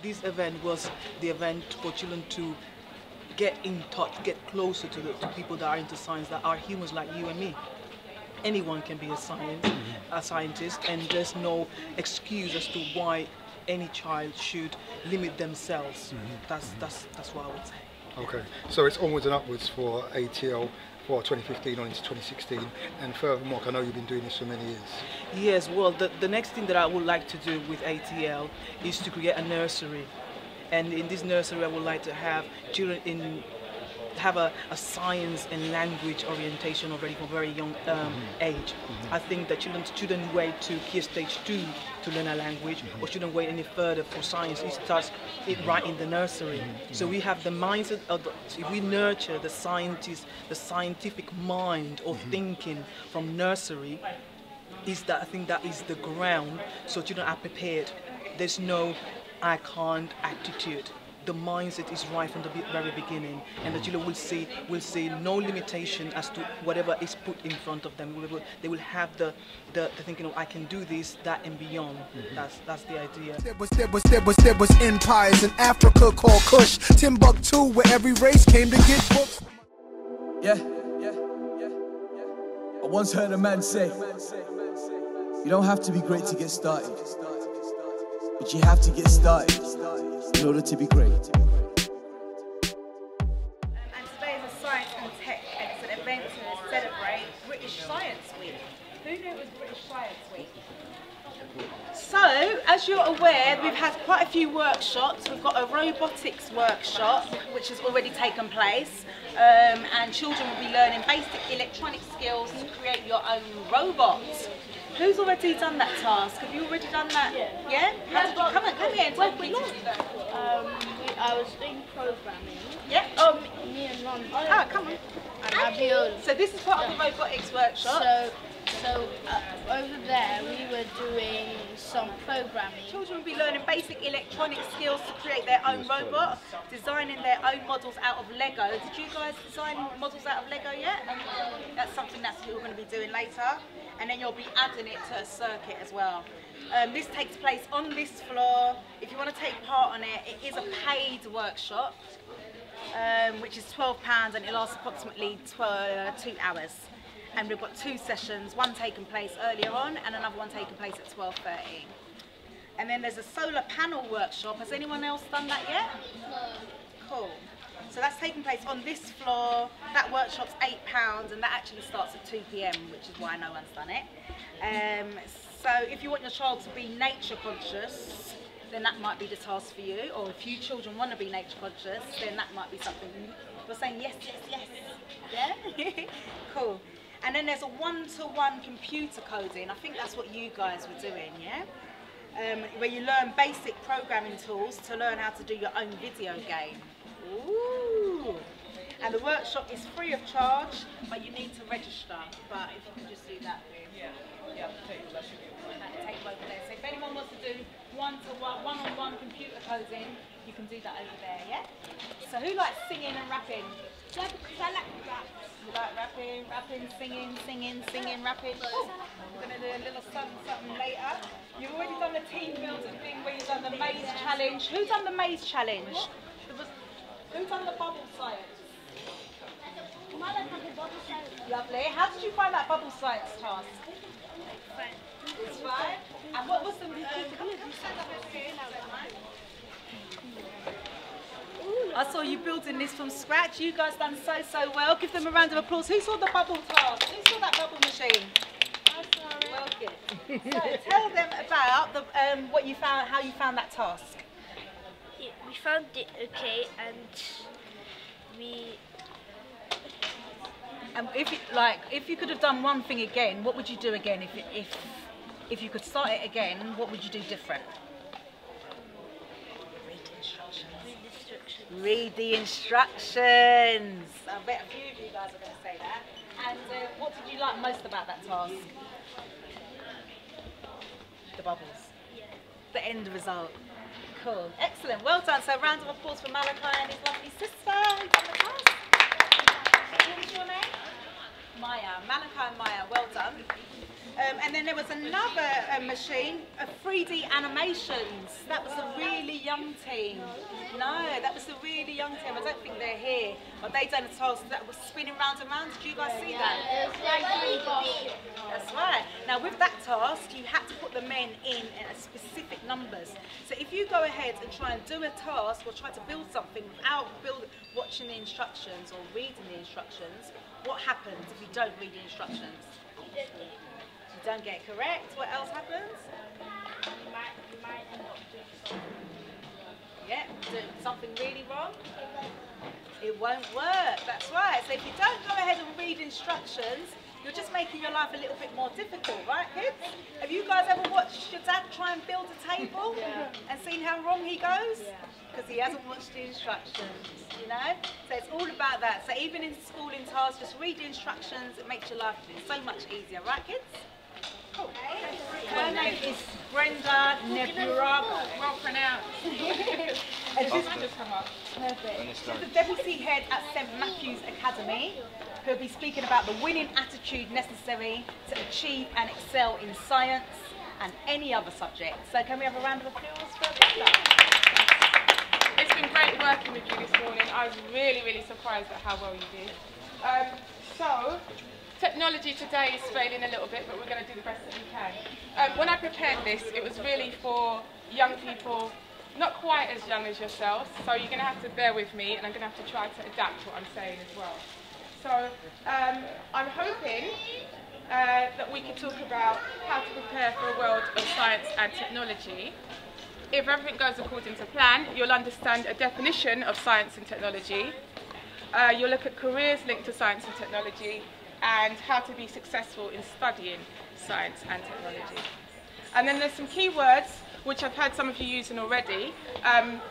this event was the event for children to get in touch, get closer to people that are into science, that are humans like you and me. Anyone can be a scientist, and there's no excuse as to why any child should limit themselves. That's what I would say. Okay, so it's onwards and upwards for ATL for 2015 on into 2016, and furthermore, I know you've been doing this for many years. Yes, well, the next thing that I would like to do with ATL is to create a nursery, and in this nursery I would like to have children have a science and language orientation already from a very young age. I think that children shouldn't wait to Key Stage 2 to learn a language, or shouldn't wait any further for science. It starts right in the nursery. So we have the mindset of if we nurture the scientist, the scientific mind of thinking from nursery, I think that is the ground, so children are prepared. There's no "I can't" attitude. The mindset is right from the very beginning, and the children will see no limitation as to whatever is put in front of them. They will have the thinking of "I can do this, that, and beyond." That's the idea. There was empires in Africa called Kush, Timbuktu, where every race came to get books. Yeah. I once heard a man say, "You don't have to be great to get started, but you have to get started in order to be great." And today is a Science and Tech, and it's an event to celebrate British Science Week. Who knew it was British Science Week? So, as you're aware, we've had quite a few workshops. We've got a robotics workshop, which has already taken place, and children will be learning basic electronic skills to create your own robot. Who's already done that task? Have you already done that? Yeah? How did you come here and tell me to do that? I was doing programming. Yeah? Me and Ron. Ah, come on. And Abiol. So this is part of the robotics workshop. So over there we were doing some programming. Children will be learning basic electronic skills to create their own robot, designing their own models out of Lego. Did you guys design models out of Lego yet? That's something that you're going to be doing later. And then you'll be adding it to a circuit as well. This takes place on this floor. If you want to take part on it, it is a paid workshop, which is £12, and it lasts approximately 2 hours. And we've got 2 sessions, one taking place earlier on and another one taking place at 12:30. And then there's a solar panel workshop. Has anyone else done that yet? No. Cool. So that's taking place on this floor. That workshop's £8, and that actually starts at 2 PM, which is why no one's done it. So if you want your child to be nature conscious, then that might be the task for you. Or if you children want to be nature conscious, then that might be something. You're saying yes, yes, yes. Yeah? Cool. And then there's a one-to-one computer coding. I think that's what you guys were doing, yeah? Where you learn basic programming tools to learn how to do your own video game. Ooh! And the workshop is free of charge, but you need to register. But if you can just do that, yeah, take over there. So if anyone wants to do one-on-one computer coding, you can do that over there, yeah? So who likes singing and rapping? Yeah, because I like rap. You like rapping, singing, rapping? Oh, we're going to do a little something later. You've already done the team building thing where you've done the maze challenge. Who done the maze challenge? Who done the bubble science? Lovely. How did you find that bubble science task? It's fine. And what was the I saw you building this from scratch. You guys done so well. Give them a round of applause. Who saw the bubble task? Who saw that bubble machine? I saw it. Well, good. So tell them about the, what you found, how you found that task. We found it okay, and And if you could have done one thing again, what would you do again? If you could start it again, what would you do different? Read the instructions. I bet a few of you guys are going to say that. And what did you like most about that task? The bubbles. yeah. The end result. Cool. Excellent. Well done. So a round of applause for Malachi and his lovely sister who done the task. What was your name? Maya. Malachi and Maya. Well done. And then there was another machine of 3D animations. That was the really young team. No, that was the really young team. I don't think they're here. But they done a task that was spinning round and round. Did you guys see that? That's right. Now with that task, you had to put the men in specific numbers. So if you go ahead and try and do a task or try to build something without watching the instructions or reading the instructions, what happens if you don't read the instructions? You don't get it correct. What else happens? You might end up doing doing something really wrong. It won't work. That's right. So if you don't go ahead and read instructions, you're just making your life a little bit more difficult, right, kids? Have you guys ever watched your dad try and build a table and seen how wrong he goes? Because he hasn't watched the instructions, you know? So it's all about that. So even in school in tasks, just read the instructions. It makes your life so much easier, right, kids? Cool. Her name is Brenda Neburago. Well pronounced. And she's the deputy head at St Matthew's Academy, who'll be speaking about the winning attitude necessary to achieve and excel in science and any other subject. So can we have a round of applause for Brenda? It's been great working with you this morning. I was really, really surprised at how well you did. So, technology today is failing a little bit, but we're going to do the best that we can. When I prepared this, it was really for young people, not quite as young as yourselves, so you're going to have to bear with me, and I'm going to have to try to adapt what I'm saying as well. So, I'm hoping that we can talk about how to prepare for a world of science and technology. If everything goes according to plan, you'll understand a definition of science and technology. You'll look at careers linked to science and technology, and how to be successful in studying science and technology. And then there's some key words which I've heard some of you using already.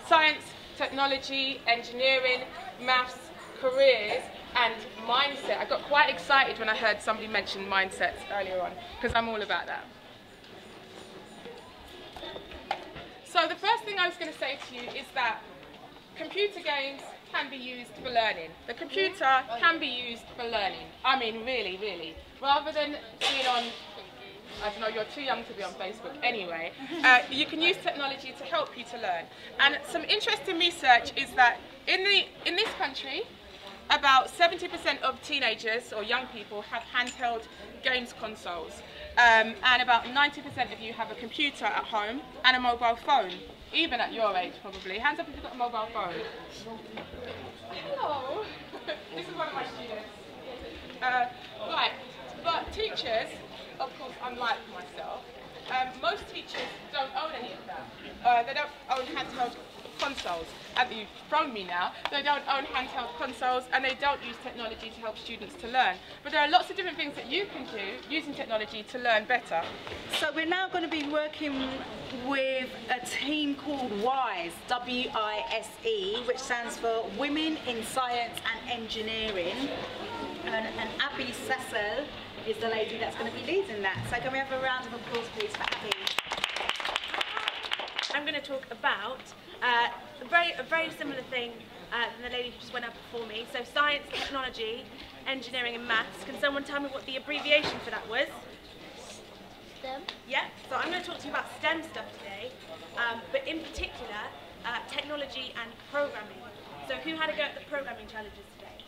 Science, technology, engineering, maths, careers, and mindset. I got quite excited when I heard somebody mention mindset earlier on, because I'm all about that. So the first thing I was going to say to you is that computer games can be used for learning. The computer can be used for learning. I mean, really, really. Rather than being on, I don't know, you're too young to be on Facebook anyway, you can use technology to help you to learn. And some interesting research is that in this country, about 70% of teenagers or young people have handheld games consoles. And about 90% of you have a computer at home and a mobile phone. Even at your age, probably. Hands up if you've got a mobile phone. Hello. This is one of my students. Right, but teachers, of course, unlike myself, most teachers don't own any of that. They don't own handheld consoles. And you've thrown me now. They don't own handheld consoles, and they don't use technology to help students to learn. But there are lots of different things that you can do using technology to learn better. So we're now going to be working with a team called WISE, W-I-S-E, which stands for Women in Science and Engineering. And Abby Cecil is the lady that's going to be leading that. So can we have a round of applause, please, for Abby? I'm going to talk about a very similar thing than the lady who just went up before me. So science, technology, engineering and maths. Can someone tell me what the abbreviation for that was? STEM. Yeah, so I'm going to talk to you about STEM stuff today, but in particular, technology and programming. So who had a go at the programming challenges today?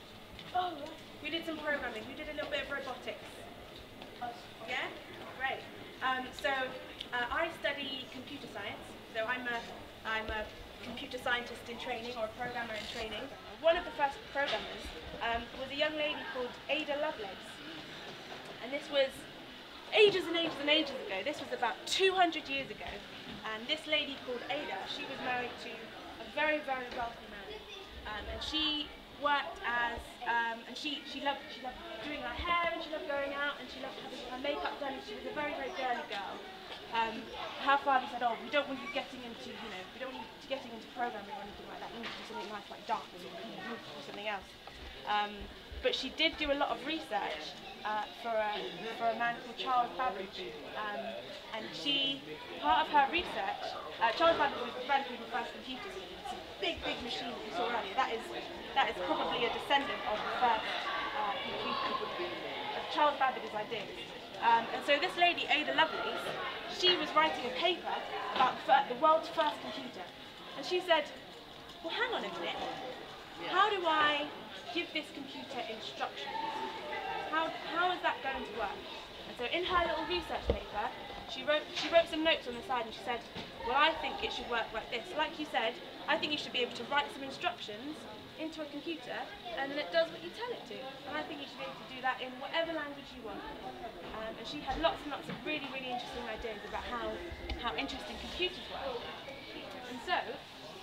Oh, who did some programming? Who did a little bit of robotics? Yeah? Great. I study computer science, so I'm a computer scientist in training, or a programmer in training. One of the first programmers was a young lady called Ada Lovelace. And this was ages and ages and ages ago. This was about 200 years ago. And this lady called Ada, she was married to a very, very wealthy man. And she worked as, and she loved doing her hair, and she loved going out, and she loved having her makeup done, and she was a very, very girly girl. Her father said, oh, we don't want you getting into, we don't want you getting into programming or anything like that. You need to do something nice like darkening or something else. But she did do a lot of research for a man called Charles Babbage. And part of her research, Charles Babbage was the friend people's first computer screen. It's a big, big machine that you saw earlier. That is probably a descendant of the first computer, of Charles Babbage's ideas. And so this lady, Ada Lovelace, she was writing a paper about the world's first computer. And she said, well, hang on a minute. How do I give this computer instructions? How is that going to work? And so in her little research paper, she wrote some notes on the side, and she said, well, I think it should work like this. Like you said, I think you should be able to write some instructions into a computer, and then it does what you tell it to. And I think you should be able to do that in whatever language you want. And she had lots and lots of really, really interesting ideas about how interesting computers work. And so,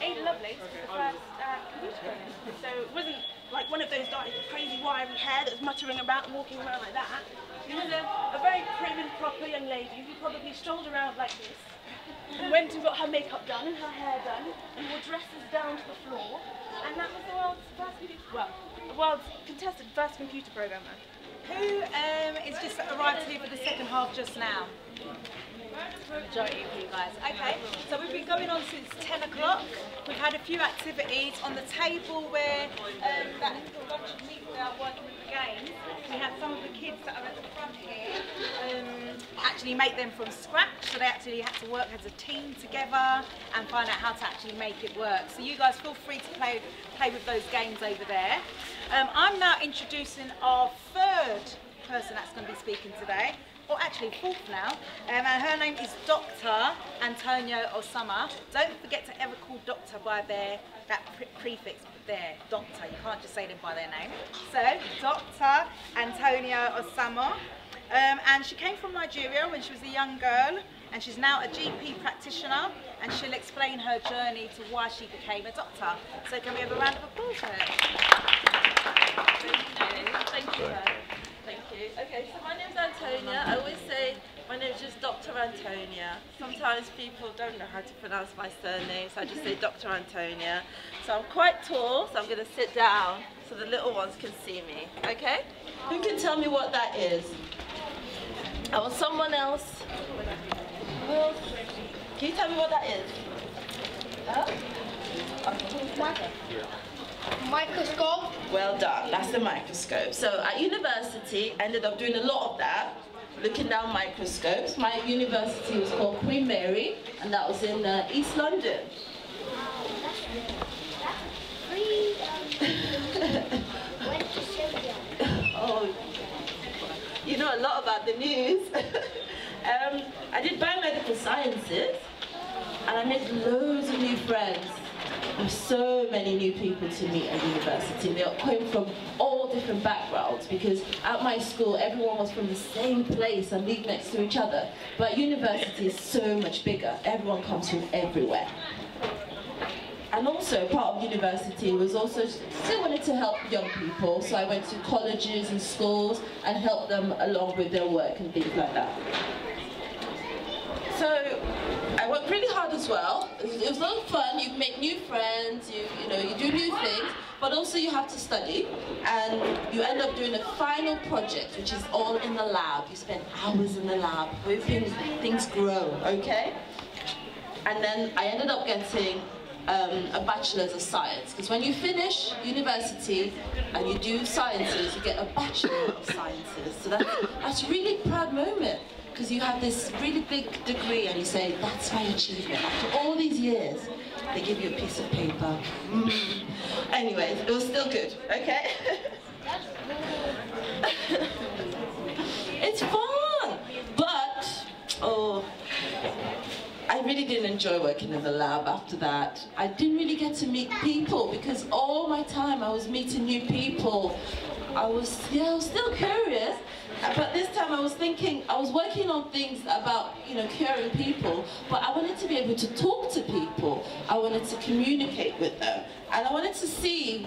Ada Lovelace was the first computer programmer. So it wasn't like one of those guys with crazy wiry hair that was muttering about and walking around like that. She was a very prim and proper young lady who probably strolled around like this, and went and got her makeup done and her hair done, and wore dresses down to the floor. And that was the world's first computer, well, the world's contested first computer programmer. Who is just arrived here for the second half just now? Majority of you guys. Okay, so we've been going on since 10 o'clock. We've had a few activities on the table where that little lunch and meet are working with the games. We had some of the kids that are at the front here actually make them from scratch, so they actually had to work as a team together and find out how to actually make it work. So you guys feel free to play with those games over there. I'm now introducing our third person that's going to be speaking today. Or actually fourth now, and her name is Dr. Antonio Osama. Don't forget to ever call doctor by that prefix there, doctor. You can't just say them by their name. So, Dr. Antonio Osama. And she came from Nigeria when she was a young girl, and she's now a GP practitioner, and she'll explain her journey to why she became a doctor. So can we have a round of applause for her? Thank you. Thank you. Okay, so my name's Antonia. I always say my name's just Dr. Antonia. Sometimes people don't know how to pronounce my surname, so I just say Dr. Antonia. So I'm quite tall, so I'm going to sit down so the little ones can see me. Okay? Who can tell me what that is? I want someone else. Can you tell me what that is? Microscope. Well done, that's the microscope. So at university, I ended up doing a lot of that, looking down microscopes. My university was called Queen Mary, and that was in East London. Oh, you know a lot about the news. I did biomedical sciences, and I made loads of new friends. There's so many new people to meet at university. They came from all different backgrounds, because at my school everyone was from the same place and lived next to each other. But university is so much bigger. Everyone comes from everywhere. And also part of university was also still wanted to help young people, so I went to colleges and schools and helped them along with their work and things like that. So I worked really hard as well. It was a lot of fun. You make new friends, you do new things, but also you have to study, and you end up doing a final project, which is all in the lab. You spend hours in the lab, hoping things grow, okay? And then I ended up getting a bachelor's of science, because when you finish university and you do sciences, you get a bachelor of sciences. So that's a really proud moment, because you have this really big degree and you say, that's my achievement. After all these years, they give you a piece of paper. Anyways, it was still good, okay? It's fun, but, I really didn't enjoy working in the lab after that. I didn't really get to meet people, because all my time I was meeting new people. I was still curious, but this time I was working on things about, curing people, but I wanted to be able to talk to people. I wanted to communicate with them, and I wanted to see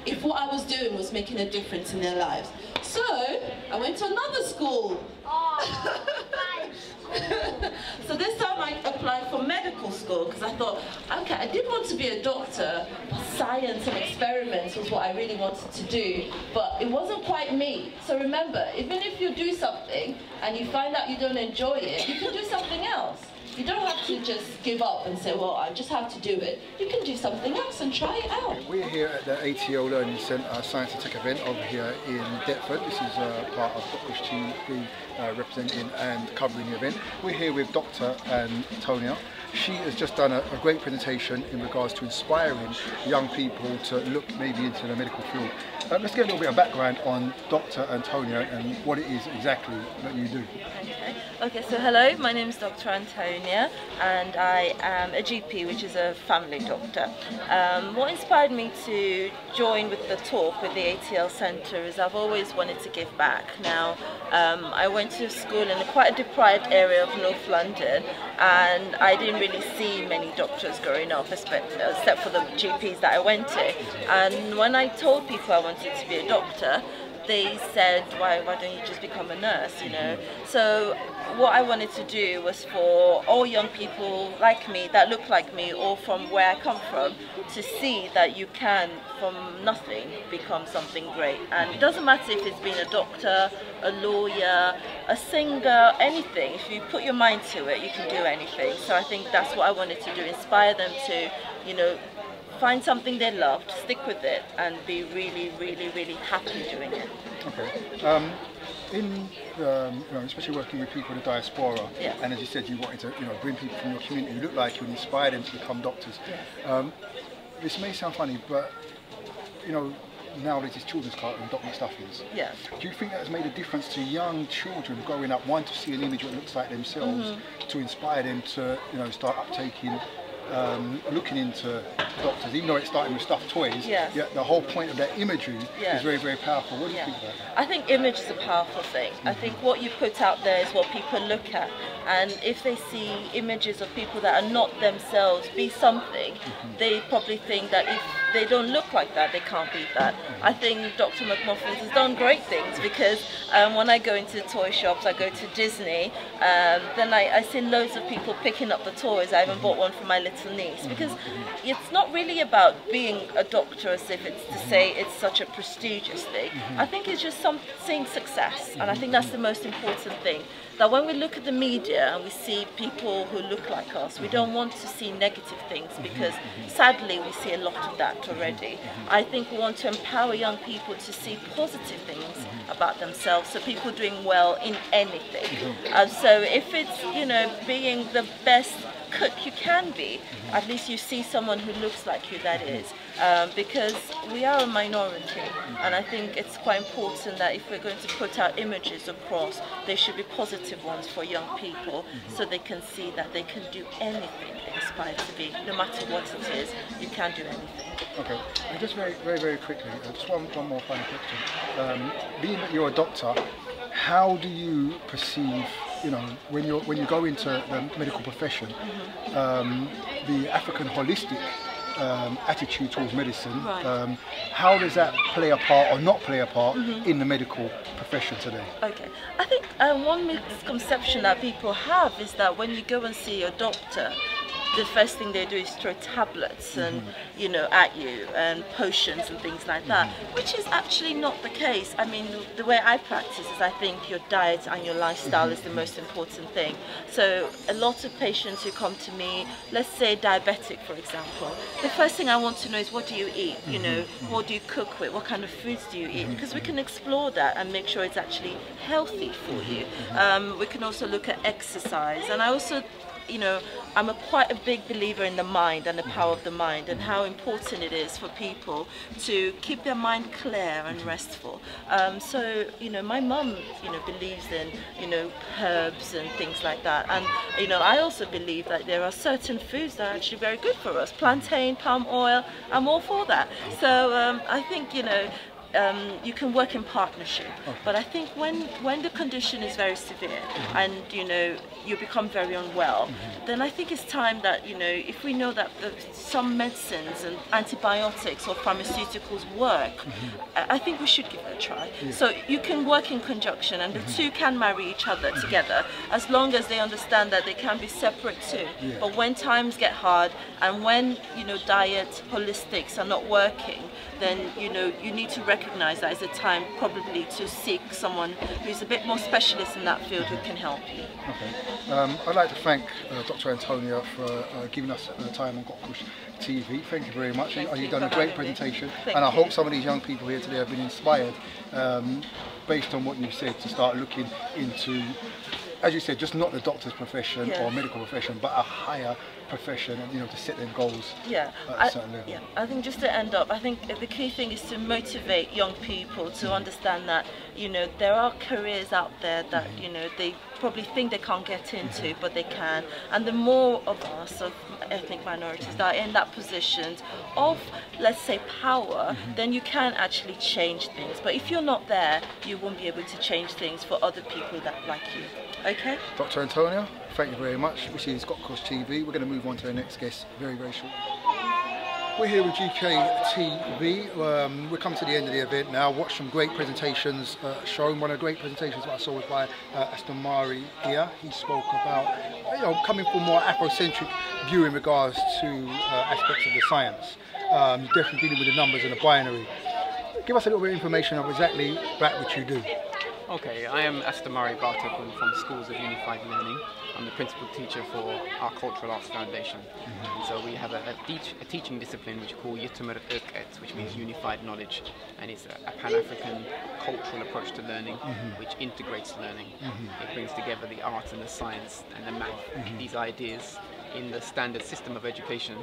if what I was doing was making a difference in their lives. So I went to another school. So this time I applied for medical school, because I thought, okay, I did want to be a doctor, but science and experiments was what I really wanted to do, but it wasn't quite me. So remember, even if you do something and you find out you don't enjoy it, you can do something else. You don't have to just give up and say, well, I just have to do it. You can do something else and try it out. We're here at the ATL Learning Centre Science and Tech event over here in Deptford. This is part of Dr. TV representing and covering the event. We're here with Dr. Antonia. She has just done a great presentation in regards to inspiring young people to look maybe into the medical field. Let's get a little bit of background on Dr. Antonia and what it is exactly that you do. Okay, so hello, my name is Dr. Antonia and I am a GP, which is a family doctor. What inspired me to join with the talk with the ATL Centre is I've always wanted to give back. Now, I went to school in quite a deprived area of North London and I didn't really see many doctors growing up, except for the GPs that I went to. And when I told people I wanted to be a doctor, they said, why don't you just become a nurse, you know? So what I wanted to do was for all young people like me, that look like me, or from where I come from, to see that you can, from nothing, become something great. And it doesn't matter if it's being a doctor, a lawyer, a singer, anything. If you put your mind to it, you can do anything. So I think that's what I wanted to do, inspire them to, you know, find something they loved, stick with it, and be really, really, really happy doing it. Okay. Especially working with people in the diaspora, yes. And as you said, you wanted to, bring people from your community who look like you and inspire them to become doctors. Yes. This may sound funny, but nowadays it's children's cartoon, Doc McStuffins. Yes. Do you think that has made a difference to young children growing up, wanting to see an image that looks like themselves, to inspire them to, start uptaking? Looking into doctors, even though it's starting with stuffed toys, yes. Yet the whole point of that imagery is very, very powerful. What do you think about that? I think image is a powerful thing. I think what you put out there is what people look at, and if they see images of people that are not themselves be something, they probably think that if they don't look like that, they can't be that. I think Dr. McMuffins has done great things because when I go into toy shops, I go to Disney, then I see loads of people picking up the toys. I even bought one for my little niece because it's not really about being a doctor as if it's to say it's such a prestigious thing. I think it's just seeing success, and I think that's the most important thing. That when we look at the media and we see people who look like us, we don't want to see negative things because sadly we see a lot of that already. I think we want to empower young people to see positive things about themselves, so people doing well in anything. So if it's, being the best cook you can be, at least you see someone who looks like you, that is. Because we are a minority, and I think it's quite important that if we're going to put our images across, they should be positive ones for young people, so they can see that they can do anything they're inspired to be. No matter what it is, you can do anything. Okay, and just very, very, very quickly, just one more final question. Being that you're a doctor, how do you perceive, when you go into the medical profession, the African holistic attitude towards medicine, right. How does that play a part or not play a part in the medical profession today? Okay, I think one misconception that people have is that when you go and see your doctor, the first thing they do is throw tablets and at you and potions and things like that, which is actually not the case. I mean, the way I practice is I think your diet and your lifestyle is the most important thing. So a lot of patients who come to me, let's say diabetic for example, the first thing I want to know is what do you eat, what do you cook with, what kind of foods do you eat, because we can explore that and make sure it's actually healthy for you. We can also look at exercise, and I also I'm quite a big believer in the mind and the power of the mind and how important it is for people to keep their mind clear and restful. So, my mum, believes in, herbs and things like that. And, I also believe that there are certain foods that are actually very good for us. Plantain, palm oil, I'm all for that. So I think, you can work in partnership, but I think when the condition is very severe and you become very unwell, then I think it's time that if we know that some medicines and antibiotics or pharmaceuticals work, I think we should give it a try. So you can work in conjunction, and the two can marry each other together as long as they understand that they can be separate too. But when times get hard and when diet holistics are not working, then you need to recognize that it's a time probably to seek someone who's a bit more specialist in that field who can help you. Okay. I'd like to thank Dr. Antonia for giving us time on Gotkush TV. Thank you very much. You've done a great presentation, and I hope some of these young people here today have been inspired based on what you've said to start looking into, as you said, just not the doctor's profession or medical profession, but a higher profession, and to set their goals at a certain level. Yeah, I think just to end up, I think the key thing is to motivate young people to understand that there are careers out there that they probably think they can't get into, but they can. And the more of us, of ethnic minorities, that are in that position of, let's say, power, then you can actually change things. But if you're not there, you won't be able to change things for other people that like you. Okay? Dr. Antonia, thank you very much. This is Gotkush TV. We're going to move on to the next guest very, very shortly. We're here with GKTV. We're coming to the end of the event now. Watched some great presentations shown. One of the great presentations that I saw was by Astamari here. He spoke about coming from more Afrocentric view in regards to aspects of the science. Definitely dealing with the numbers and the binary. Give us a little bit of information of exactly that which you do. Okay, I am Astamari Bartok from Schools of Unified Learning. I'm the principal teacher for our Cultural Arts Foundation. And so we have a teaching discipline which we call Yitumur Urket, which means unified knowledge, and it's a Pan-African cultural approach to learning which integrates learning. It brings together the arts and the science and the math. These ideas in the standard system of education,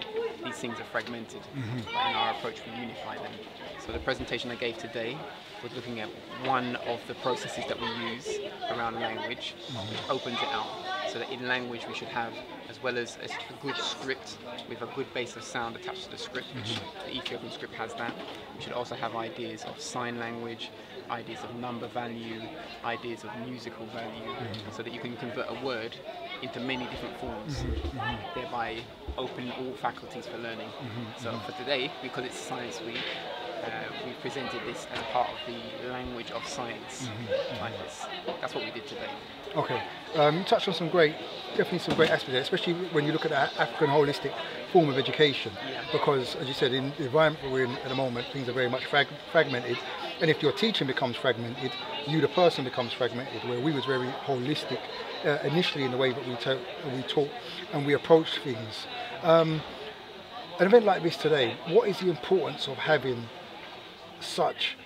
these things are fragmented, but in our approach we unify them. So the presentation I gave today was looking at one of the processes that we use around language, which opens it out. So that in language we should have, as well as a good script with a good base of sound attached to the script, which the Ethiopian script has that. We should also have ideas of sign language, ideas of number value, ideas of musical value, so that you can convert a word into many different forms, thereby opening all faculties for learning. So for today, because it's Science Week, we presented this as part of the language of science, like this. That's what we did today. Okay, you touched on definitely some great aspects there, especially when you look at the African holistic form of education, because as you said, in the environment we're in at the moment, things are very much fragmented, and if your teaching becomes fragmented, you the person becomes fragmented, where we was very holistic initially in the way that we taught and we approached things. An event like this today, what is the importance of having such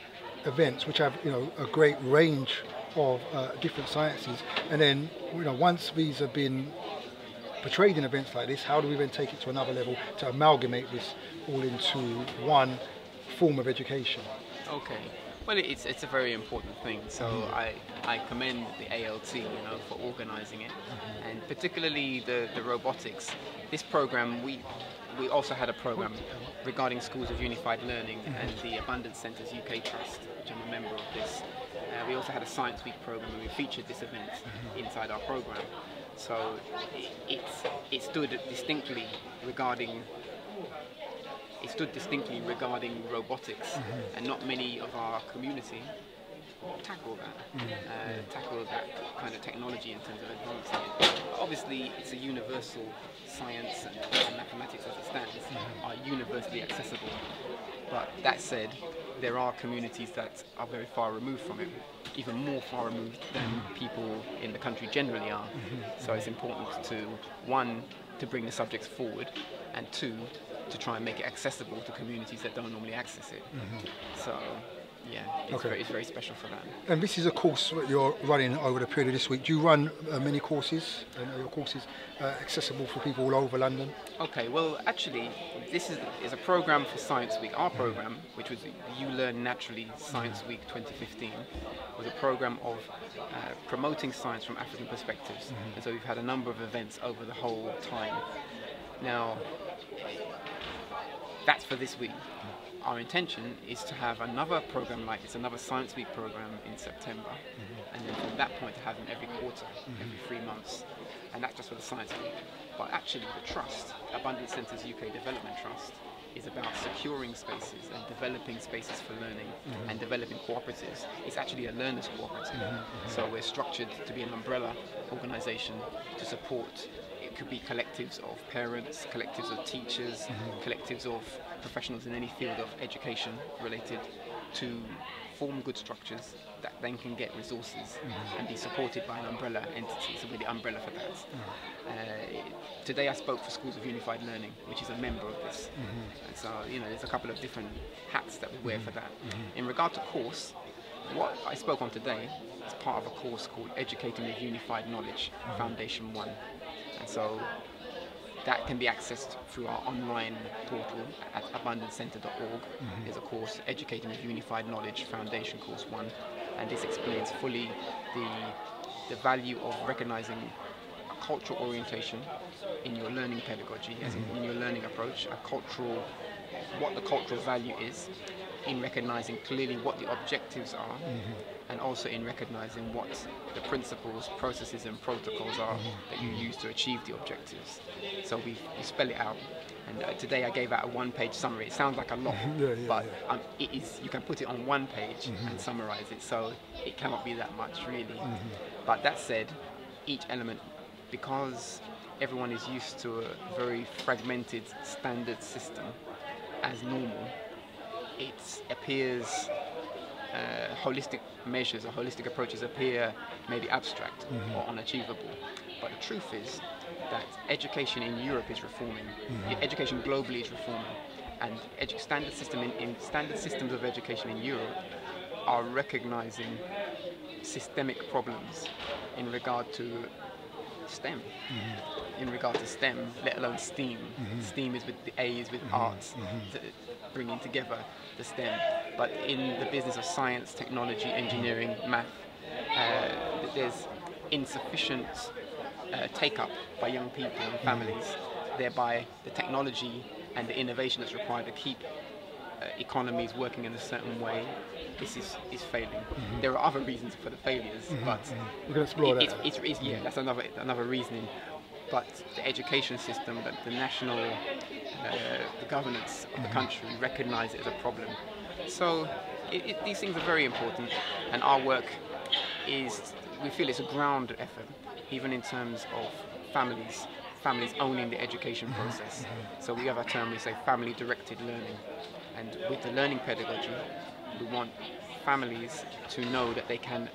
events which have a great range of different sciences, and then once these have been portrayed in events like this, how do we then take it to another level to amalgamate this all into one form of education? Okay, well it's a very important thing, so I commend the ALT for organising it, and particularly the robotics. This program, we also had a program regarding Schools of Unified Learning and the Abundance Centres UK Trust, which I'm a member of this. We also had a Science Week program where we featured this event inside our program. So it stood distinctly regarding robotics, and not many of our community tackle that kind of technology in terms of advancing it. But obviously it's a universal science, and mathematics as it stands are universally accessible. But that said, there are communities that are very far removed from it, even more far removed than people in the country generally are. So it's important to, one, to bring the subjects forward, and two, to try and make it accessible to communities that don't normally access it. So yeah, it's very special for that. And this is a course that you're running over the period of this week. Do you run many courses, and are your courses accessible for people all over London? Okay, well actually this is a program for Science Week. Our program, which was You Learn Naturally Science Week 2015, was a program of promoting science from African perspectives. And so we've had a number of events over the whole time. Now, that's for this week. Our intention is to have another program like this, another Science Week program in September, and then from that point to have them every quarter, every 3 months, and that's just for the Science Week. But actually the Trust, Abundance Centres UK Development Trust, is about securing spaces and developing spaces for learning and developing cooperatives. It's actually a learners cooperative, so we're structured to be an umbrella organisation to support. It could be collectives of parents, collectives of teachers, collectives of professionals in any field of education related to form good structures that then can get resources and be supported by an umbrella entity, so we're the umbrella for that. Today I spoke for Schools of Unified Learning, which is a member of this. And so, you know, there's a couple of different hats that we wear for that. In regard to course, what I spoke on today is part of a course called Educating with Unified Knowledge, Foundation 1. And so that can be accessed through our online portal at abundancecenter.org. There's a course, Educating with Unified Knowledge, Foundation Course 1, and this explains fully the value of recognizing a cultural orientation in your learning pedagogy, as in your learning approach, what the cultural value is, in recognizing clearly what the objectives are, and also in recognizing what the principles, processes and protocols are that you use to achieve the objectives. So we spell it out. And today I gave out a one-page summary. It sounds like a lot, but it is. You can put it on one page and summarize it, so it cannot be that much really. But that said, each element, because everyone is used to a very fragmented standard system as normal, it appears holistic measures or holistic approaches appear maybe abstract or unachievable. But the truth is that education in Europe is reforming. Education globally is reforming, and standard systems of education in Europe are recognizing systemic problems in regard to STEM. In regard to STEM, let alone STEAM. STEAM is with the A's with arts, bringing together the STEM. But in the business of science, technology, engineering, math, there's insufficient take-up by young people and families. Thereby, the technology and the innovation that's required to keep economies working in a certain way, this is failing. There are other reasons for the failures, but we're going to explore that. Yeah, that's another reasoning. But the education system, the national, the governance of the country recognise it as a problem. So these things are very important, and our work we feel it's a ground effort, even in terms of families owning the education process. So we have a term, we say family-directed learning. And with the learning pedagogy, we want families to know that they can,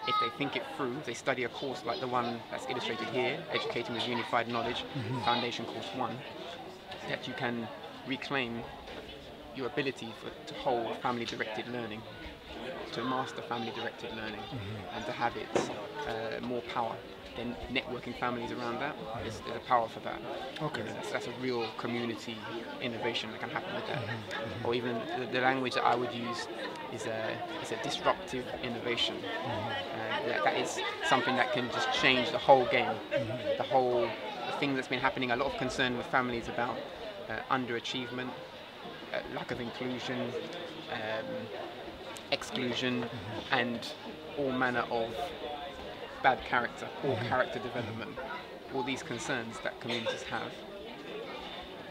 if they think it through, they study a course like the one that's illustrated here, Educating with Unified Knowledge, Foundation Course 1, that you can reclaim your ability to hold family-directed learning, to master family-directed learning, and to have it more power. Then networking families around that, there's a power for that. Okay. You know, that's a real community innovation that can happen with that. Or even the language that I would use is a disruptive innovation. That is something that can just change the whole game, the thing that's been happening. A lot of concern with families about underachievement, lack of inclusion, exclusion, and all manner of bad character, poor character development, all these concerns that communities have.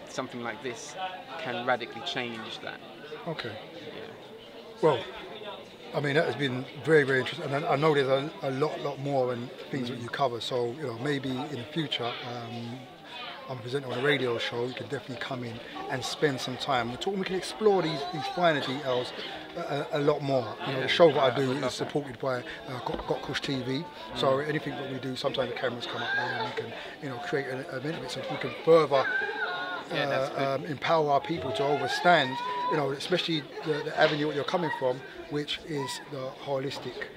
Something like this can radically change that. Okay. Yeah. Well, I mean, that has been very, very interesting, and I know there's a lot more and things that you cover. So, you know, maybe in the future, I'm presenting on a radio show. You can definitely come in and spend some time. We can explore these finer details a lot more. You know, the show that I do is supported by Gotkush TV. So anything that we do, sometimes the cameras come up there and we can, you know, create an event of it, so we can further empower our people to understand, you know, especially the avenue that you're coming from, which is the holistic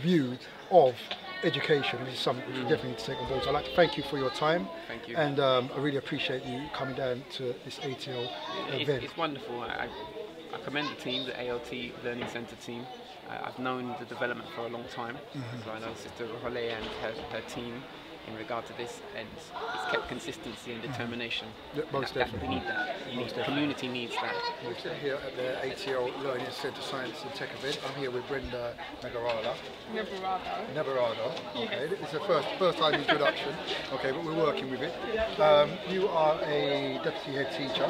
view of education. This is something we definitely need to take on board. So I'd like to thank you for your time. Thank you. And I really appreciate you coming down to this ATL event. It's wonderful. I commend the team, the ALT Learning Centre team. I've known the development for a long time. So I know Sister Rohole and her team in regard to this, and it's kept consistency and determination. Most definitely. We need that. The community needs that. We're here at the ATL Learning Centre Science and Tech event. I'm here with Brenda Nagarala. Nabarado. Okay, it's the first time introduction. Okay, but we're working with it. You are a deputy head teacher.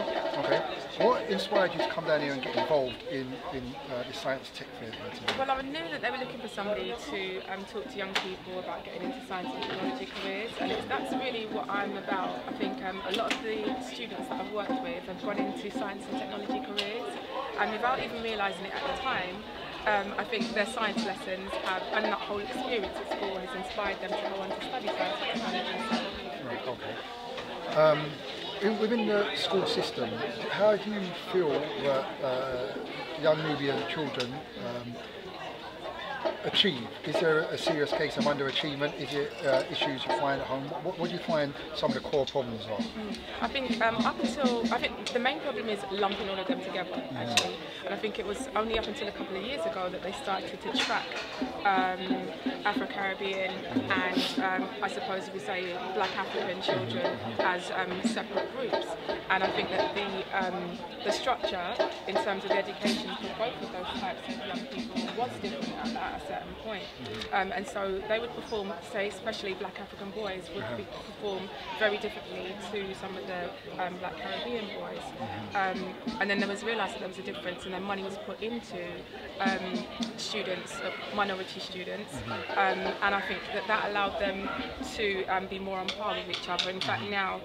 Okay, what inspired you to come down here and get involved in the science tech fair? Well, I knew that they were looking for somebody to talk to young people about getting into science and technology, because careers, and that's really what I'm about. I think a lot of the students that I've worked with have gone into science and technology careers, and without even realising it at the time, I think their science lessons and that whole experience at school has inspired them to go on to study science and technology. Right, okay. Within the school system, how do you feel that young Nubian children achieve? Is there a serious case of underachievement? Is it issues you find at home? What do you find some of the core problems are? I think I think the main problem is lumping all of them together, actually. And I think it was only up until a couple of years ago that they started to track Afro-Caribbean and I suppose we say Black African children as separate groups. And I think that the structure in terms of the education for both of those types of young people was different at a certain point. And so they would perform, say, especially Black African boys would perform very differently to some of the Black Caribbean boys. And then there was realised that there was a difference, and then money was put into students, minority students, and I think that allowed them to be more on par with each other. In fact, now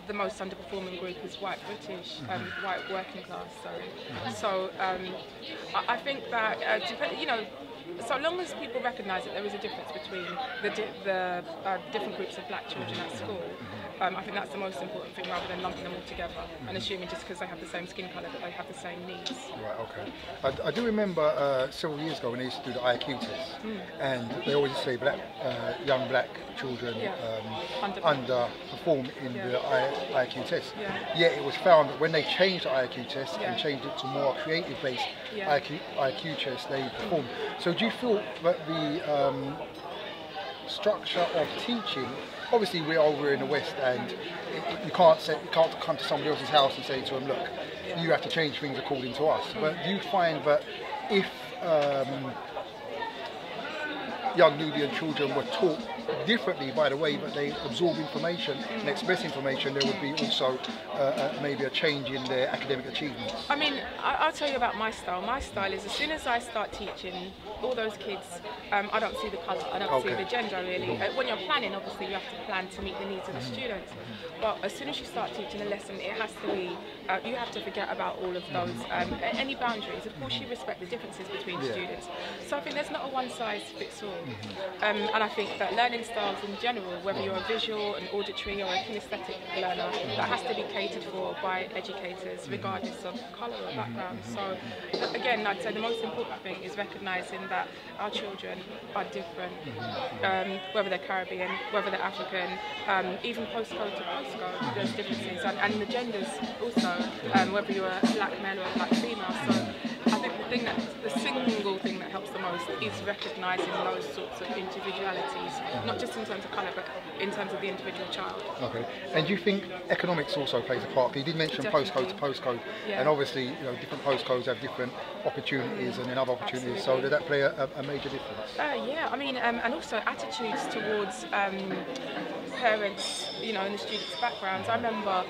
the most underperforming group is white British, white working class. So I think that you know, so long as people recognise that there is a difference between the different groups of black children at school, I think that's the most important thing, rather than lumping them all together and assuming just because they have the same skin colour that they have the same needs. Right, okay. I do remember several years ago when they used to do the IQ test, and they always say young black children underperform in the IQ test. Yet it was found that when they changed the IQ test and changed it to more creative-based IQ test, they performed. So do you feel that the structure of teaching, obviously we're over in the West, and you can't come to somebody else's house and say to them, look, you have to change things according to us. But do you find that if young Nubian children were taught differently by the way that they absorb information and express information, there would be also maybe a change in their academic achievements? I mean, I'll tell you about my style. My style is, as soon as I start teaching all those kids, I don't see the colour, I don't see the gender really. When you're planning, obviously you have to plan to meet the needs of the students. But as soon as you start teaching a lesson, it has to be, you have to forget about all of those, any boundaries. Of course you respect the differences between students. So I think there's not a one size fits all. And I think that learning styles in general, whether you're a visual, an auditory or a kinesthetic learner, that has to be catered for by educators regardless of colour or background. So again, I'd say the most important thing is recognising that our children are different, whether they're Caribbean, whether they're African, even postcode to postcode, there's differences, and the genders also, whether you're a black male or a black female. So I think the single thing that helps the most is recognising those sorts of individualities, not just in terms of colour, but in terms of the individual child. Okay. And do you think economics also plays a part? You did mention postcode to postcode, and obviously, you know, different postcodes have different opportunities and then other opportunities. Absolutely. So does that play a major difference? Yeah, I mean, and also attitudes towards parents, you know, in the students' backgrounds. I remember,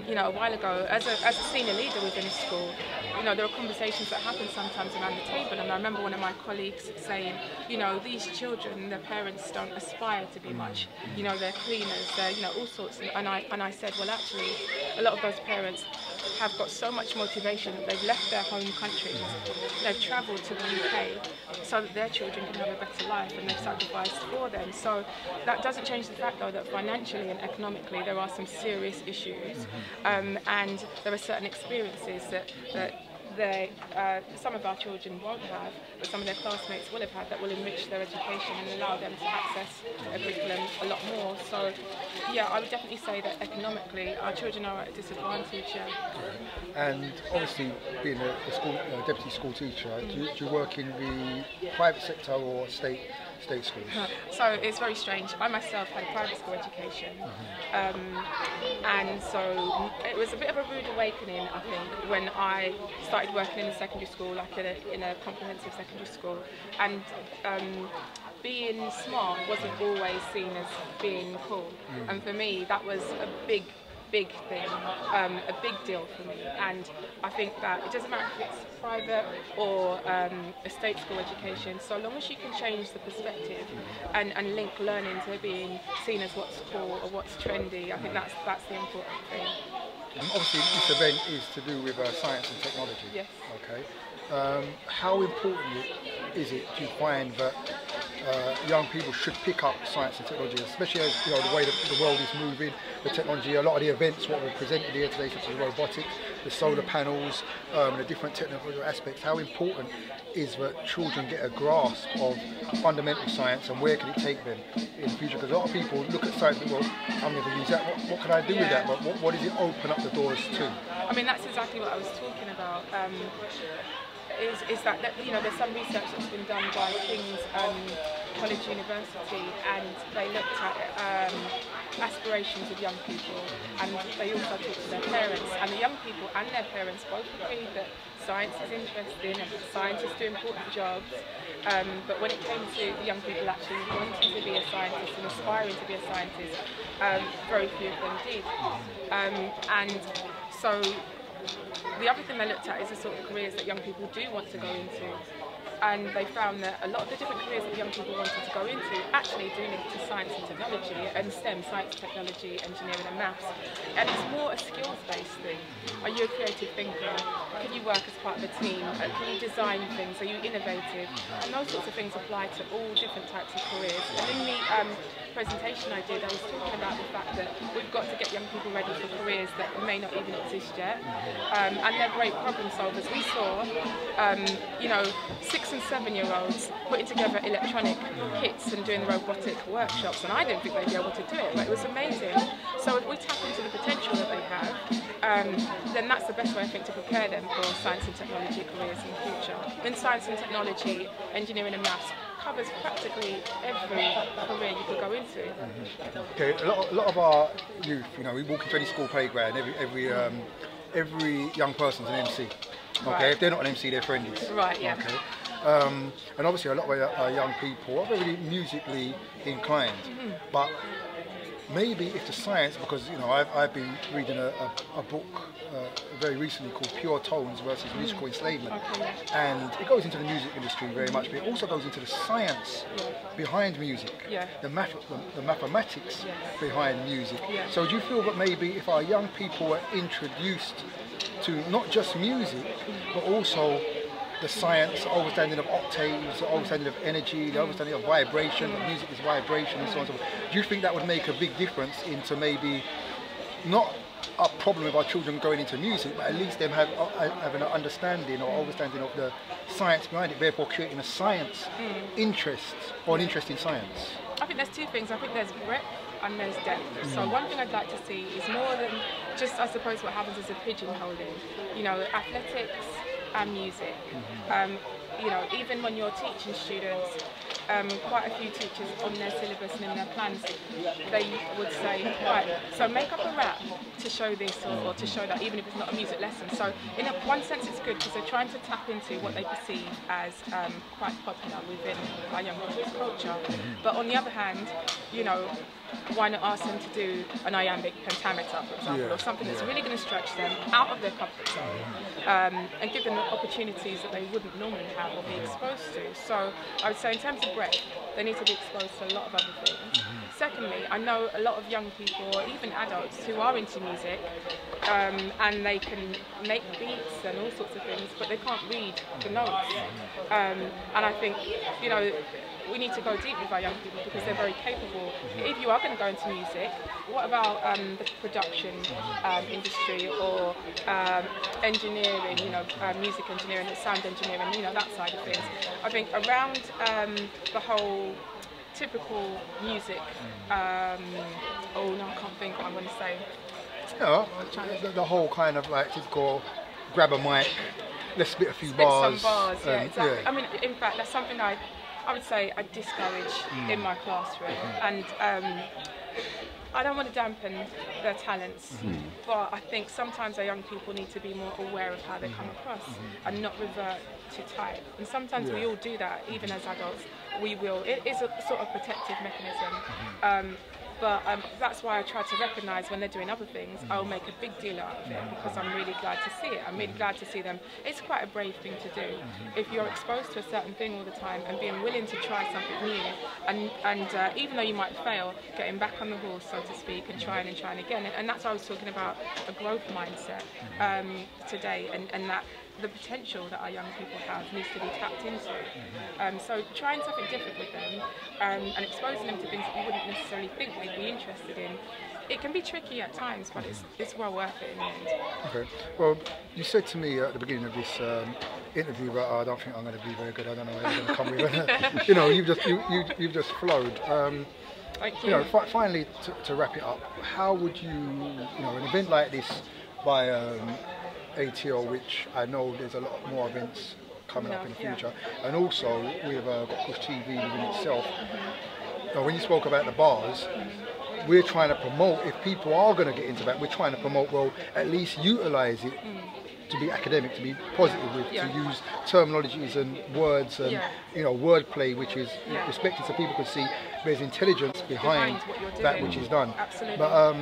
you know, a while ago, as a senior leader within a school, you know, there are conversations that happen sometimes around the table, and I remember one of my colleagues saying, you know, these children, their parents don't aspire to be much. You know, they're cleaners, they're, you know, all sorts. And I said, well, actually, a lot of those parents have got so much motivation that they've left their home countries, they've travelled to the UK so that their children can have a better life, and they've sacrificed for them. So that doesn't change the fact, though, that financially and economically there are some serious issues, and there are certain experiences that some of our children won't have, but some of their classmates will have had, that will enrich their education and allow them to access a curriculum a lot more. So yeah, I would definitely say that economically our children are at a disadvantage. And obviously, being a deputy school teacher, do you work in the private sector or state schools? So it's very strange. I myself had a private school education, and so it was a bit of a rude awakening, I think, when I started working in a secondary school, like in a comprehensive secondary school, and being smart wasn't always seen as being cool, and for me that was a big big thing, a big deal for me, and I think that it doesn't matter if it's private or a state school education, so long as you can change the perspective and link learning to being seen as what's cool or what's trendy, I think that's the important thing. And obviously this event is to do with science and technology. Yes. Okay. How important is it, do you find, that young people should pick up science and technology, especially as the way that the world is moving, the technology, a lot of the events what we've presented here today, such as robotics, the solar panels, the different technical aspects, how important is that children get a grasp of fundamental science and where can it take them in the future? Because a lot of people look at science and go, well, I'm going to use that, what can I do with that? But what does it open up the doors to? I mean, that's exactly what I was talking about. Is that there's some research that's been done by King's College University, and they looked at aspirations of young people, and they also talked to their parents, and the young people and their parents both agreed that science is interesting and that scientists do important jobs, but when it came to the young people actually wanting to be a scientist and aspiring to be a scientist, very few of them did. And so the other thing they looked at is the sort of careers that young people do want to go into. And they found that a lot of the different careers that young people wanted to go into actually do link to science and technology, and STEM, science, technology, engineering and maths. And it's more a skills-based thing. Are you a creative thinker? Can you work as part of a team? Can you design things? Are you innovative? And those sorts of things apply to all different types of careers. And in the presentation I did, I was talking about the fact that we've got to get young people ready for careers that may not even exist yet. And they're great problem solvers. We saw, 6 and 7-year-olds putting together electronic kits and doing the robotic workshops, and I didn't think they'd be able to do it, but it was amazing. So if we tap into the potential that they have, then that's the best way, I think, to prepare them for science and technology careers in the future. In science and technology, engineering and maths covers practically every career you could go into. Okay, a lot of our youth, we walk into any school playground, every young person's an MC. Okay, right. If they're not an MC, they're friendlies. Right, yeah. Okay. And obviously a lot of our young people are very musically inclined, but maybe if the science, because I've been reading a book very recently called Pure Tones versus Musical Enslavement, and it goes into the music industry very much, but it also goes into the science behind music, the mathematics behind music. So do you feel that maybe if our young people were introduced to not just music, but also the science, the understanding of octaves, the understanding of energy, the understanding of vibration, that music is vibration and so on and so forth. Do you think that would make a big difference into maybe not a problem with our children going into music, but at least them having an understanding or understanding of the science behind it, therefore creating a science interest or an interest in science? I think there's two things. I think there's breadth and there's depth. So one thing I'd like to see is more than just, I suppose, what happens is a pigeonholing. Athletics and music. Even when you're teaching students, quite a few teachers on their syllabus and in their plans, they would say, right, so make up a rap to show this or to show that, even if it's not a music lesson. So in one sense it's good because they're trying to tap into what they perceive as quite popular within our young people's culture. But on the other hand, why not ask them to do an iambic pentameter, for example, or something that's really going to stretch them out of their comfort zone and give them opportunities that they wouldn't normally have or be exposed to. So I would say in terms of breadth, they need to be exposed to a lot of other things. Secondly, I know a lot of young people, or even adults, who are into music and they can make beats and all sorts of things, but they can't read the notes. And I think, we need to go deep with our young people because they're very capable. If you are going to go into music, what about the production industry or engineering, music engineering, sound engineering, that side of things. I think around the whole typical music, I can't think what I'm going to say. The whole kind of like typical grab a mic, let's spit a few bars. Some bars, yeah, exactly. I mean, in fact, that's something I would say I discourage in my classroom, and I don't want to dampen their talents, but I think sometimes our young people need to be more aware of how they come across and not revert to type. And sometimes we all do that, even as adults. We will. It is a sort of protective mechanism. But that's why I try to recognise when they're doing other things, I'll make a big deal out of it because I'm really glad to see it. I'm really glad to see them. It's quite a brave thing to do. If you're exposed to a certain thing all the time and being willing to try something new, and even though you might fail, getting back on the horse, so to speak, and trying again. And that's why I was talking about a growth mindset today, and that the potential that our young people have needs to be tapped into. So trying something different with them and exposing them to things that you wouldn't necessarily think they'd be interested in, it can be tricky at times, but it's well worth it in the end. Okay. Well, you said to me at the beginning of this interview that I don't think I'm going to be very good. I don't know where you're going to come with. You know, you've just flowed. Thank you. You know, finally to wrap it up, how would you, an event like this by ATL, which I know there's a lot more events coming up in the future, and also we've got Push TV within itself. Now, when you spoke about the bars, we're trying to promote, if people are going to get into that, we're trying to promote, well, at least utilise it to be academic, to be positive with, to use terminologies and words and wordplay, which is respected, so people can see there's intelligence behind that which is done. Absolutely. But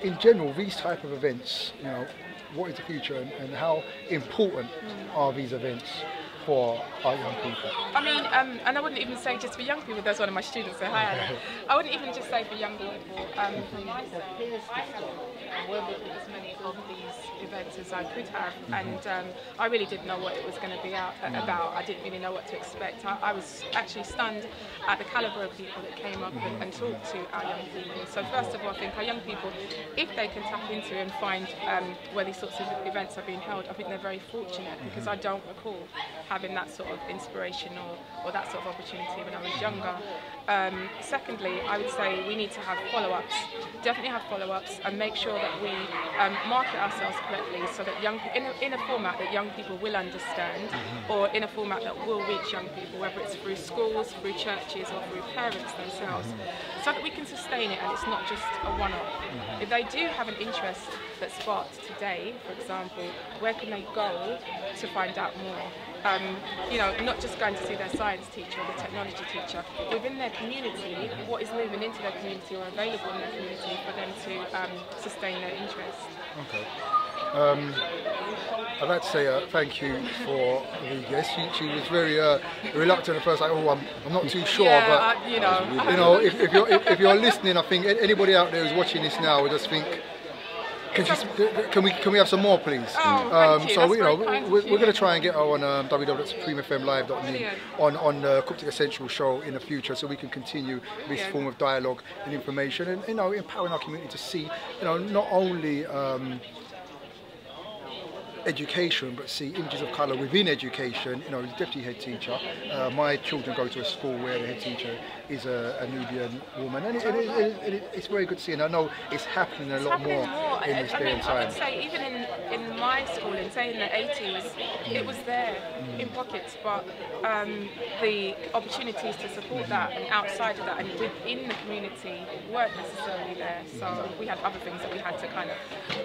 in general, these type of events, what is the future and how important are these events for our young people? I mean, and I wouldn't even say just for young people. There's one of my students, say hi Anna. I wouldn't even just say for young people. For myself, I have worked with as many of these events as I could have, and I really didn't know what it was going to be about. I didn't really know what to expect. I was actually stunned at the calibre of people that came up and talked to our young people. So first of all, I think our young people, if they can tap into and find where these sorts of events are being held, I think they're very fortunate, because I don't recall having that sort of inspiration or that sort of opportunity when I was younger. Secondly, I would say we need to have follow-ups, definitely have follow-ups, and make sure that we market ourselves correctly, so that in a format that young people will understand, or in a format that will reach young people, whether it's through schools, through churches, or through parents themselves, so that we can sustain it and it's not just a one-off. If they do have an interest that's sparked today, for example, where can they go to find out more? Not just going to see their science teacher or the technology teacher. Within their community, what is moving into their community or available in their community for them to sustain their interest. Okay. I'd like to say thank you for the guest. She was very reluctant at first, like, I'm not too sure, but if you're listening, I think anybody out there who's watching this now will just think, can we have some more, please? So we're going to try and get her on www.supremefmlive.me on the Coptic Essential show in the future, so we can continue this form of dialogue and information, and empowering our community to see not only education, but see images of colour within education. As deputy head teacher, my children go to a school where the head teacher is a Nubian woman, and it's very good seeing. I know it's happening a lot more in this day and time. I would say even in my schooling, say in the 80s, it was there in pockets, but the opportunities to support that and outside of that and within the community weren't necessarily there. So we had other things that we had to kind of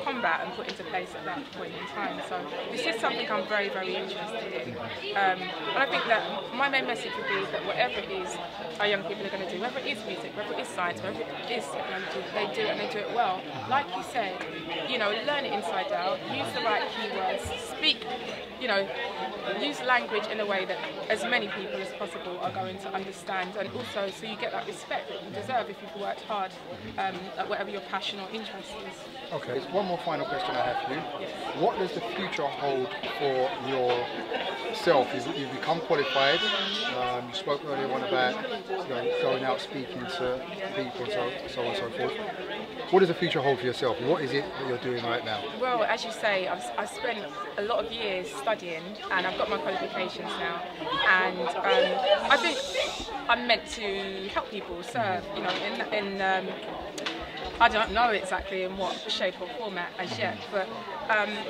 combat and put into place at that point in time. So this is something I'm very, very interested in. And I think that my main message would be that whatever it is our young people are going to do, whether it is music, whether it is science, whether it is technology, they do it and they do it well. Like you said, learn it inside out, use the right keywords, speak, use language in a way that as many people as possible are going to understand, and also so you get that respect that you deserve if you've worked hard at whatever your passion or interest is. Okay, one more final question I have for you. Yes. What does the future hold for yourself? You've become qualified. You spoke earlier on about going out speaking to people, so on and so forth. What does the future hold for yourself? What is it that you're doing right now? Well, as you say, I've spent a lot of years studying, and I've got my qualifications now, and I think I'm meant to help people, serve, I don't know exactly in what shape or format as yet, but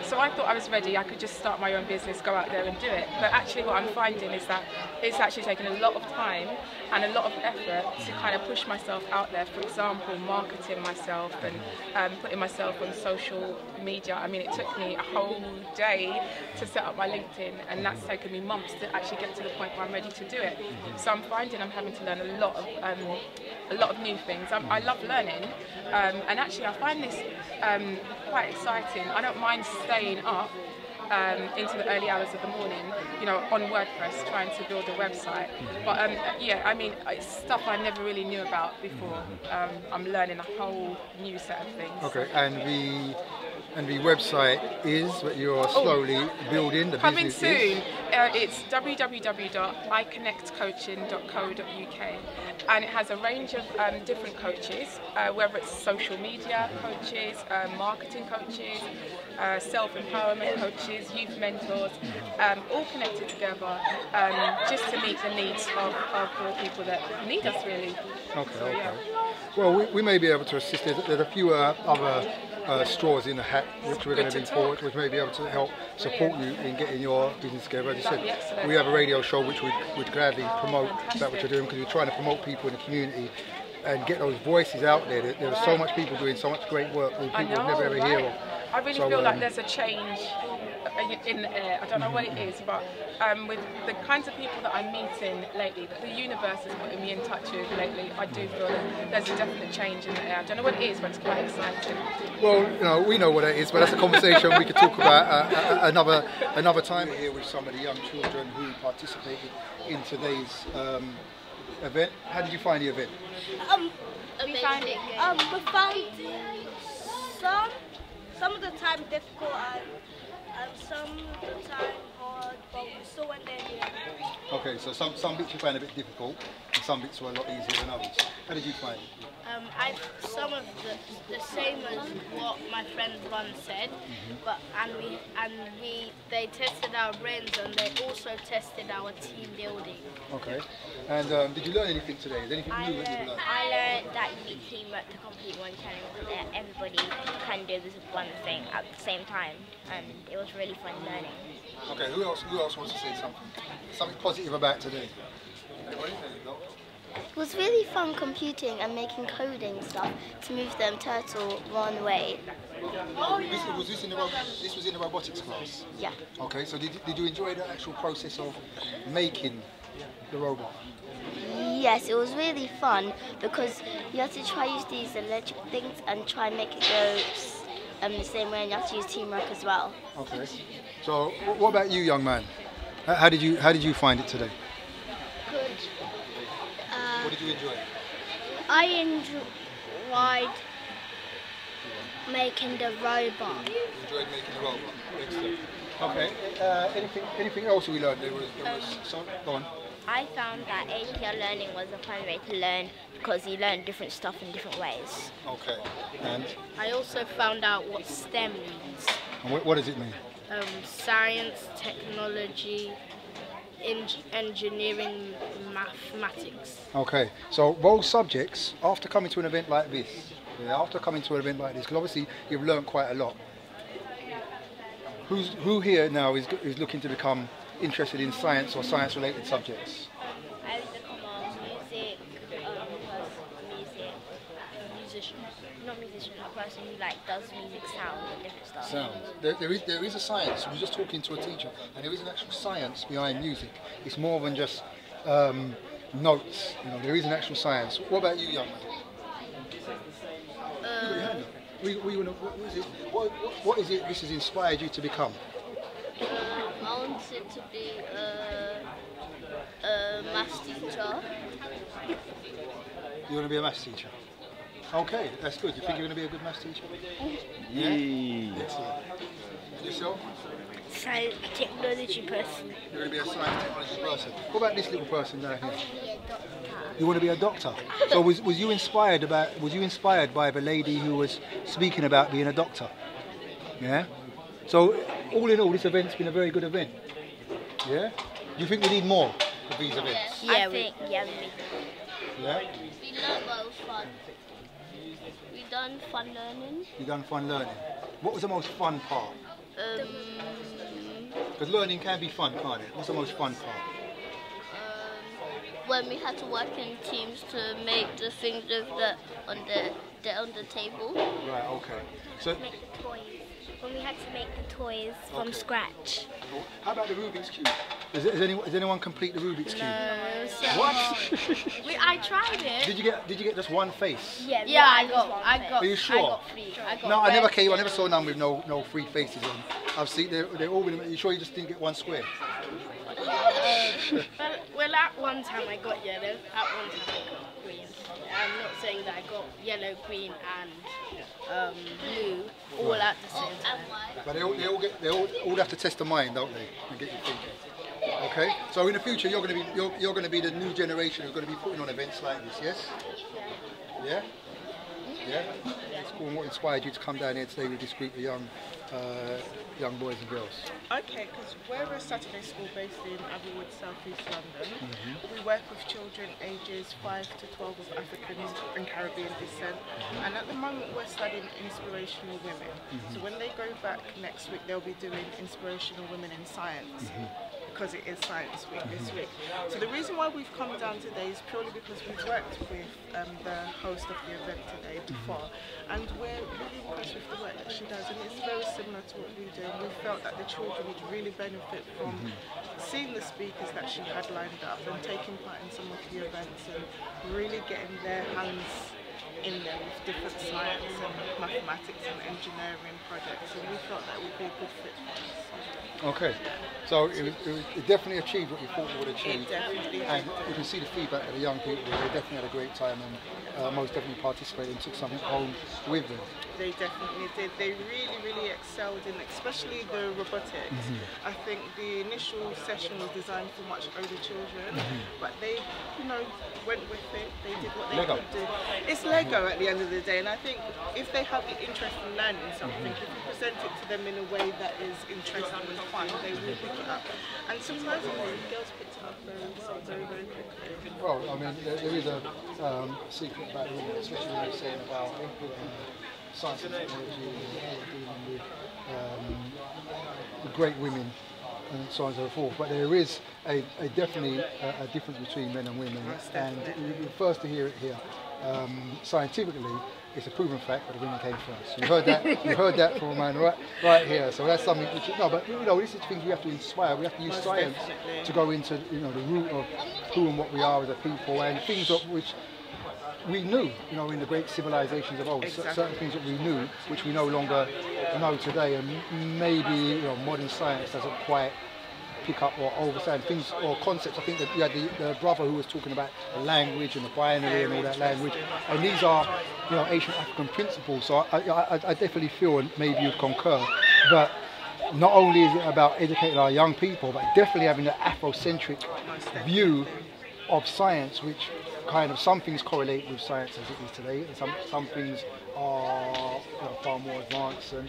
so I thought I was ready. I could just start my own business, go out there and do it. But actually what I'm finding is that it's actually taken a lot of time and a lot of effort to kind of push myself out there. For example, marketing myself and putting myself on social media. I mean, it took me a whole day to set up my LinkedIn, and that's taken me months to actually get to the point where I'm ready to do it. So I'm finding I'm having to learn a lot of new things. I love learning, and actually I find this quite exciting. I don't mind staying up into the early hours of the morning, you know, on WordPress, trying to build a website. But yeah, I mean, it's stuff I never really knew about before. I'm learning a whole new set of things. Okay, and the website is what you're slowly building. The coming business soon. Is? It's www.iconnectcoaching.co.uk, and it has a range of different coaches, whether it's social media coaches, marketing coaches, self-empowerment coaches, youth mentors, all connected together, just to meet the needs of the people that need us, really. Okay, so, okay. Yeah. Well, we may be able to assist. There's a few other straws in the hat which we're going to bring forward, which may be able to help support you in getting your business together. As I said, we have a radio show which we'd gladly promote that which you're doing, because we're trying to promote people in the community and get those voices out there. There are so much people doing so much great work with people we've never ever hear of. I really feel like there's a change in the air. I don't know what it is, but with the kinds of people that I'm meeting lately, that the universe is putting me in touch with lately, I do feel that there's a definite change in the air. I don't know what it is, but it's quite exciting. Well, you know, we know what it is, but that's a conversation we could talk about another time. We're here with some of the young children who participated in today's event. How did you find the event? We found it good. We found some of the time difficult and some of the time hard, but we still went there in the end. Okay, so some bits you find a bit difficult, and some bits were a lot easier than others. How did you find it? Some of the same as what my friend Ron said, but they tested our brains and they also tested our team building. Okay, and did you learn anything today? Is anything new that you learned? I learned that you need teamwork to complete one challenge, that everybody can do this one thing at the same time, and it was really fun learning. Okay, who else wants to say something? Something positive about today? Anybody? It was really fun computing and making coding stuff to move the turtle one way. This was in the robotics class? Yeah. Okay, so did you enjoy the actual process of making the robot? Yes, it was really fun because you have to try use these electric things and try and make it go the same way, and you have to use teamwork as well. Okay. So what about you, young man? How did you find it today? Good. What did you enjoy? I enjoyed making the robot. You enjoyed making the robot. Excellent. Okay. Anything else we learned? There was go on. I found that ATL learning was a fun way to learn because you learn different stuff in different ways. Okay. And? I also found out what STEM means. And what does it mean? Science, technology, engineering, mathematics. Okay, so those subjects, after coming to an event like this, because obviously you've learned quite a lot. Who here now is looking to become interested in science or science-related subjects? I would become a musician, not musician, a person who does music, sound and different stuff. Sounds. There is a science. We were just talking to a teacher, and there is an actual science behind music. It's more than just notes. You know, there is an actual science. What about you, young man? What is it this has inspired you to become? I wanted to be a maths teacher. You want to be a maths teacher? Okay, that's good. You think you're going to be a good maths teacher? Yeah. Excellent. And yourself? Science technology person. You're going to be a science technology person. What about this little person down here? You want to be a doctor? So was you inspired by the lady who was speaking about being a doctor? Yeah. So all in all, this event's been a very good event. Yeah. Do you think we need more of these events? Yeah, we need. Yeah. We learned what was fun. We done fun learning. You done fun learning. What was the most fun part? Because learning can be fun, can't it? What's the most fun part? when we had to work in teams to make the things with on the table. Right. Okay. So. Make the toys. When we had to make the toys from scratch. Cool. How about the Rubik's Cube? Does anyone complete the Rubik's Cube? No, it was so What? hard. I tried it. Did you get just one face? Yeah, I got. Are you sure? I got 3. No, I never came. I never saw none with no 3 faces on. I've seen they're all. Are you sure you just didn't get one square? Well, at one time I got yellow. At one time I got green. I'm not saying that I got yellow, green, and blue all at the same time. But they all have to test the mind, don't they, and get you thinking. Okay. So in the future, you're going to be the new generation who's going to be putting on events like this. Yes. Yeah. Yeah. That's cool. And what inspired you to come down here today with this group of young boys and girls? Okay, because we're a Saturday school based in Abbeywood, South East London. We work with children ages 5 to 12 of African and Caribbean descent, and at the moment we're studying inspirational women. So when they go back next week, they'll be doing inspirational women in science. Because it is Science Week this week. So the reason why we've come down today is purely because we've worked with the host of the event today before, and we're really impressed with the work that she does, and it's very similar to what we do. And we felt that the children would really benefit from seeing the speakers that she had lined up and taking part in some of the events and really getting their hands in there with different science and mathematics and engineering projects, and we felt that would be a good fit for us. Okay, so it definitely achieved what you thought it would achieve. It definitely and you can see the feedback of the young people. They definitely had a great time and most definitely participated and took something home with them. They definitely did. They really excelled in, especially the robotics. I think the initial session was designed for much older children, but they, went with it. They did what they could do. It's Lego at the end of the day, and I think if they have the interest in learning something, if you present it to them in a way that is interesting and fun, they will pick it up. And surprisingly, the girls picked it up very quickly. Well, I mean, there is a secret about the women, especially when you're saying about science and technology and dealing with great women and so on and so forth. But there is definitely a difference between men and women, and you're first to hear it here. Scientifically, it's a proven fact that the women came first. You heard that. You heard that from a man right here. So that's something which but this is things we have to inspire. We have to use science to go into the root of who and what we are as a people, and things which we knew, in the great civilizations of old. Certain things that we knew, which we no longer know today, and maybe modern science doesn't quite pick up or understand things or concepts. I think that you had the brother who was talking about the language and the binary and all that language, and these are ancient African principles. So I definitely feel, and maybe you'd concur, but not only is it about educating our young people, but definitely having the Afrocentric view of science, which kind of some things correlate with science as it is today, and some things are far more advanced, and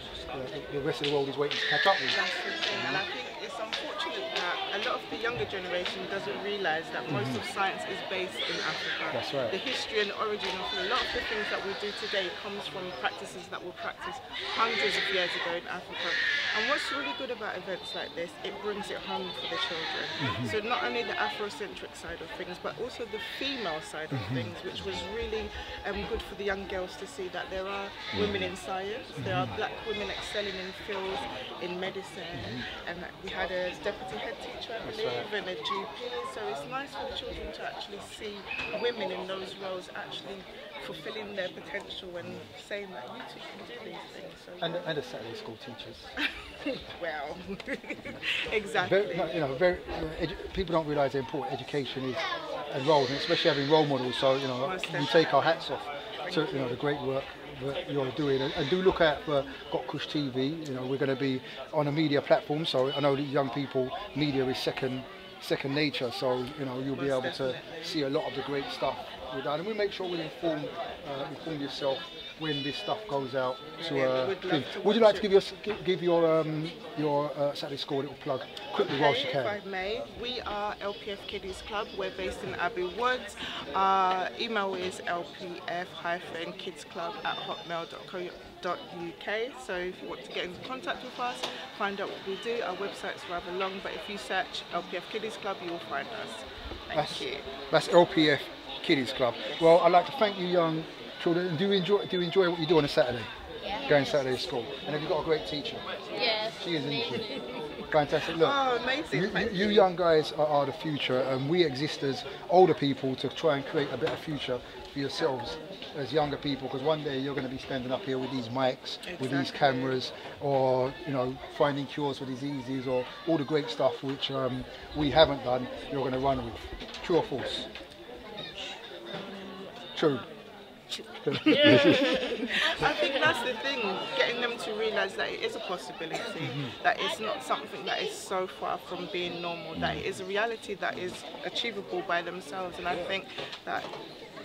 the rest of the world is waiting to catch up with. That's the thing, and I think it's unfortunate that a lot of the younger generation doesn't realise that most of science is based in Africa. That's right. The history and origin of a lot of the things that we do today comes from practices that were practiced hundreds of years ago in Africa. And what's really good about events like this, it brings it home for the children. So not only the Afrocentric side of things, but also the female side of things, which was really good for the young girls to see that there are women in science, there are black women excelling in fields, in medicine, and we had a deputy head teacher, I believe, and a GP. So it's nice for the children to actually see women in those roles actually fulfilling their potential and saying that you too can do these things. So, and the Saturday school teachers. Well, exactly. People don't realise how important education is and roles, and especially having role models. So we take our hats off to the great work that you're doing, and do look out for Got Kush TV. We're going to be on a media platform, so I know that young people, media is second nature. So you'll be able to see a lot of the great stuff we've done, and we make sure we inform yourself when this stuff goes out to would you like to give your Saturday School a little plug quickly whilst you can? If I may, we are LPF Kiddies Club. We're based in Abbey Woods. Our email is lpf-kidsclub@hotmail.co.uk. So if you want to get in contact with us, find out what we do. Our website's rather long, but if you search LPF Kiddies Club, you will find us. Thank you. That's LPF Kiddies Club. Well, I'd like to thank you, young children. Do you enjoy what you do on a Saturday? Yeah. Going Saturday to school. And have you got a great teacher? Yes. She is, isn't she? Fantastic. Look, amazing. You young guys are the future, and we exist as older people to try and create a better future for yourselves as younger people, because one day you're going to be standing up here with these mics, with these cameras, or finding cures for diseases, or all the great stuff which we haven't done. You're going to run with. True or false? True. I think that's the thing, getting them to realise that it is a possibility, that it's not something that is so far from being normal, that it is a reality that is achievable by themselves. And I think that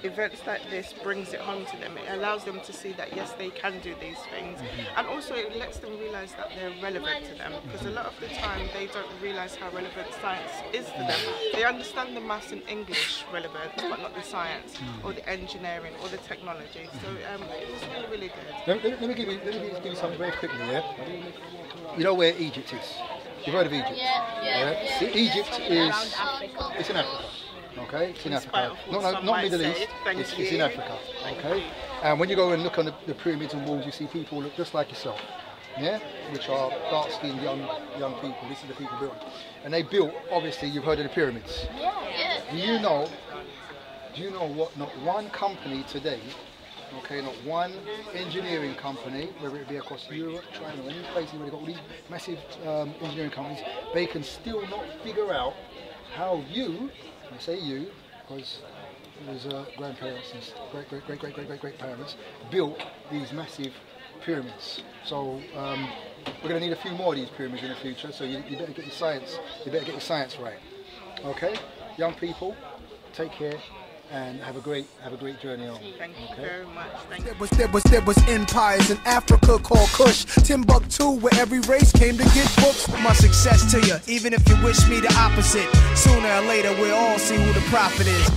events like this brings it home to them. It allows them to see that yes, they can do these things, and also it lets them realise that they're relevant to them, because a lot of the time they don't realise how relevant science is to them. They understand the maths and English relevance, but not the science or the engineering or the technology. So it was really, really good. Let me give you something very quickly, yeah? You know where Egypt is? You've heard of Egypt? Yeah. Egypt is... It's in Africa. Okay, it's in Africa. Not Middle East, it's in Africa. Okay, and when you go and look on the pyramids and walls, you see people who look just like yourself, yeah, which are dark-skinned young people. This is the people built, and they built. Obviously, you've heard of the pyramids. Yeah. Do you know what? Not one company today, okay, not one engineering company, whether it be across Europe, China, or any place where they've got all these massive engineering companies, they can still not figure out how you. I say you, because it was grandparents and great parents built these massive pyramids. So we're going to need a few more of these pyramids in the future. So you better get your science. You better get your science right. Okay, young people, take care and have a great journey on. Thank you very much. Thank you. There was empires in Africa called Kush, Timbuktu, where every race came to get books. My success to you, even if you wish me the opposite. Sooner or later we'll all see who the prophet is.